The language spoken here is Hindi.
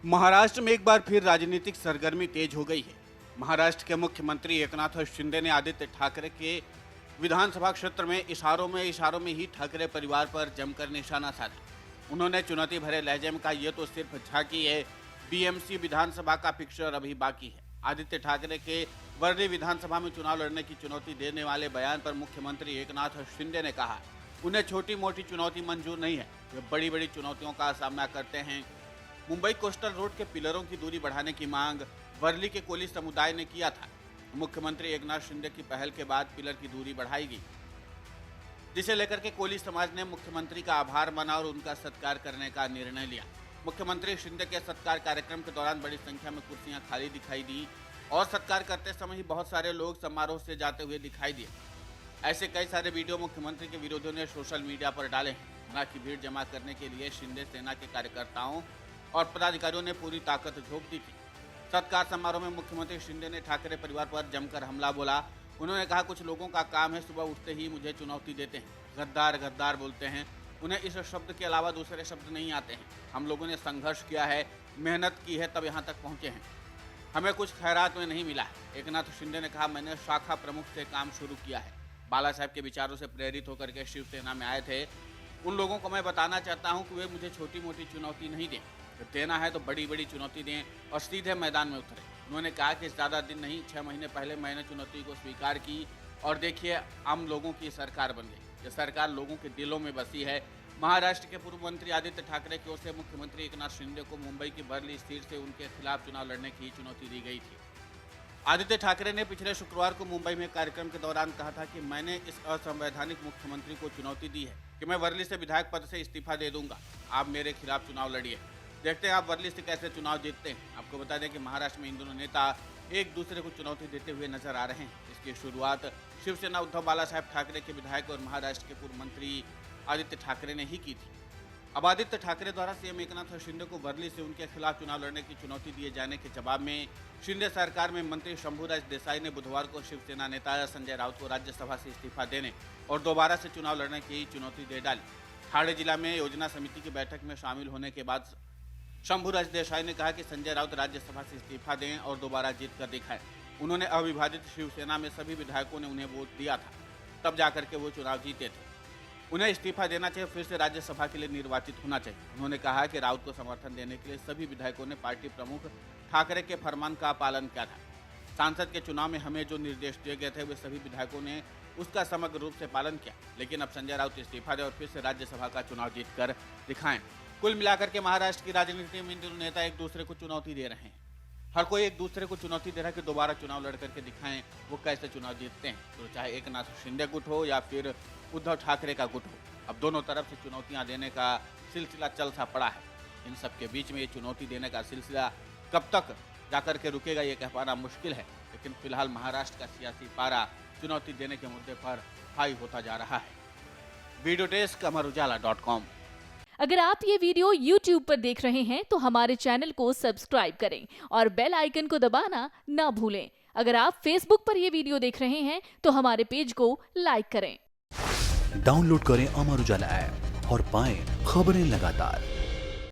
महाराष्ट्र में एक बार फिर राजनीतिक सरगर्मी तेज हो गई है। महाराष्ट्र के मुख्यमंत्री एकनाथ शिंदे ने आदित्य ठाकरे के विधानसभा क्षेत्र में इशारों में ही ठाकरे परिवार पर जमकर निशाना साधा। उन्होंने चुनौती भरे लहजे में कहा, यह तो सिर्फ झांकी है, बीएमसी विधानसभा का पिक्चर अभी बाकी है। आदित्य ठाकरे के वर्ली विधानसभा में चुनाव लड़ने की चुनौती देने वाले बयान पर मुख्यमंत्री एकनाथ शिंदे ने कहा, उन्हें छोटी मोटी चुनौती मंजूर नहीं है, वे बड़ी बड़ी चुनौतियों का सामना करते हैं। मुंबई कोस्टल रोड के पिलरों की दूरी बढ़ाने की मांग वर्ली के कोली समुदाय ने किया था। मुख्यमंत्री एकनाथ शिंदे की पहल के बाद पिलर की दूरी बढ़ाई गई, जिसे लेकर के कोली समाज ने मुख्यमंत्री का आभार माना और उनका सत्कार करने का निर्णय लिया। मुख्यमंत्री शिंदे के सत्कार कार्यक्रम के दौरान बड़ी संख्या में कुर्सियां खाली दिखाई दी और सत्कार करते समय ही बहुत सारे लोग समारोह से जाते हुए दिखाई दिए। ऐसे कई सारे वीडियो मुख्यमंत्री के विरोधियों ने सोशल मीडिया पर डाले हैं। ना की भीड़ जमा करने के लिए शिंदे सेना के कार्यकर्ताओं और पदाधिकारियों ने पूरी ताकत झोंक दी थी। सत्कार समारोह में मुख्यमंत्री शिंदे ने ठाकरे परिवार पर जमकर हमला बोला। उन्होंने कहा, कुछ लोगों का काम है सुबह उठते ही मुझे चुनौती देते हैं, गद्दार गद्दार बोलते हैं, उन्हें इस शब्द के अलावा दूसरे शब्द नहीं आते हैं। हम लोगों ने संघर्ष किया है, मेहनत की है, तब यहाँ तक पहुँचे हैं, हमें कुछ खैरात में नहीं मिला है। एकनाथ शिंदे ने कहा, मैंने शाखा प्रमुख से काम शुरू किया है। बाला साहब के विचारों से प्रेरित होकर के शिवसेना में आए थे। उन लोगों को मैं बताना चाहता हूं कि वे मुझे छोटी मोटी चुनौती नहीं दें, देना है तो बड़ी बड़ी चुनौती दें और सीधे मैदान में उतरे। उन्होंने कहा कि ज़्यादा दिन नहीं, 6 महीने पहले मैंने चुनौती को स्वीकार की और देखिए आम लोगों की सरकार बन गई। ये सरकार लोगों के दिलों में बसी है। महाराष्ट्र के पूर्व मंत्री आदित्य ठाकरे की ओर से मुख्यमंत्री एकनाथ शिंदे को मुंबई की वर्ली सीट से उनके खिलाफ चुनाव लड़ने की चुनौती दी गई थी। आदित्य ठाकरे ने पिछले शुक्रवार को मुंबई में कार्यक्रम के दौरान कहा था कि मैंने इस असंवैधानिक मुख्यमंत्री को चुनौती दी है कि मैं वर्ली से विधायक पद से इस्तीफा दे दूंगा, आप मेरे खिलाफ चुनाव लड़िए, देखते हैं आप वर्ली से कैसे चुनाव जीतते हैं। आपको बता दें कि महाराष्ट्र में इन दोनों नेता एक दूसरे को चुनौती देते हुए नजर आ रहे हैं। इसकी शुरुआत शिवसेना उद्धव बाला साहब ठाकरे के विधायक और महाराष्ट्र के पूर्व मंत्री आदित्य ठाकरे ने ही की थी। अब आदित्य ठाकरे द्वारा सीएम एकनाथ शिंदे को वर्ली से उनके खिलाफ चुनाव लड़ने की चुनौती दिए जाने के जवाब में शिंदे सरकार में मंत्री शंभूराज देसाई ने बुधवार को शिवसेना नेता संजय राउत को राज्यसभा से इस्तीफा देने और दोबारा से चुनाव लड़ने की चुनौती दे डाली। ठाणे जिला में योजना समिति की बैठक में शामिल होने के बाद शंभूराज देसाई ने कहा कि संजय राउत राज्यसभा से इस्तीफा दें और दोबारा जीत कर दिखाएं। उन्होंने अविभाजित शिवसेना में सभी विधायकों ने उन्हें वोट दिया था, तब जाकर के वो चुनाव जीते थे। उन्हें इस्तीफा देना चाहिए, फिर से राज्यसभा के लिए निर्वाचित होना चाहिए। उन्होंने कहा कि राउत को समर्थन देने के लिए सभी विधायकों ने पार्टी प्रमुख ठाकरे के फरमान का पालन किया था। सांसद के चुनाव में हमें जो निर्देश दिए गए थे वे सभी विधायकों ने उसका समग्र रूप से पालन किया, लेकिन अब संजय राउत इस्तीफा दें और फिर से राज्यसभा का चुनाव जीत कर दिखाएं। कुल मिलाकर के महाराष्ट्र की राजनीति में इन दोनों नेता एक दूसरे को चुनौती दे रहे हैं। हर कोई एक दूसरे को चुनौती दे रहा है कि दोबारा चुनाव लड़ करके दिखाएं वो कैसे चुनाव जीतते हैं। तो चाहे एकनाथ शिंदे गुट हो या फिर उद्धव ठाकरे का गुट हो, अब दोनों तरफ से चुनौतियां देने का सिलसिला चल सा पड़ा है। इन सब के बीच में ये चुनौती देने का सिलसिला कब तक जाकर के रुकेगा ये कह पाना मुश्किल है, लेकिन फिलहाल महाराष्ट्र का सियासी पारा चुनौती देने के मुद्दे पर हाई होता जा रहा है। वीडियो डेस्क अमरउजाला.com। अगर आप ये वीडियो YouTube पर देख रहे हैं तो हमारे चैनल को सब्सक्राइब करें और बेल आइकन को दबाना ना भूलें। अगर आप Facebook पर ये वीडियो देख रहे हैं तो हमारे पेज को लाइक करें। डाउनलोड करें अमर उजाला ऐप और पाएं खबरें लगातार।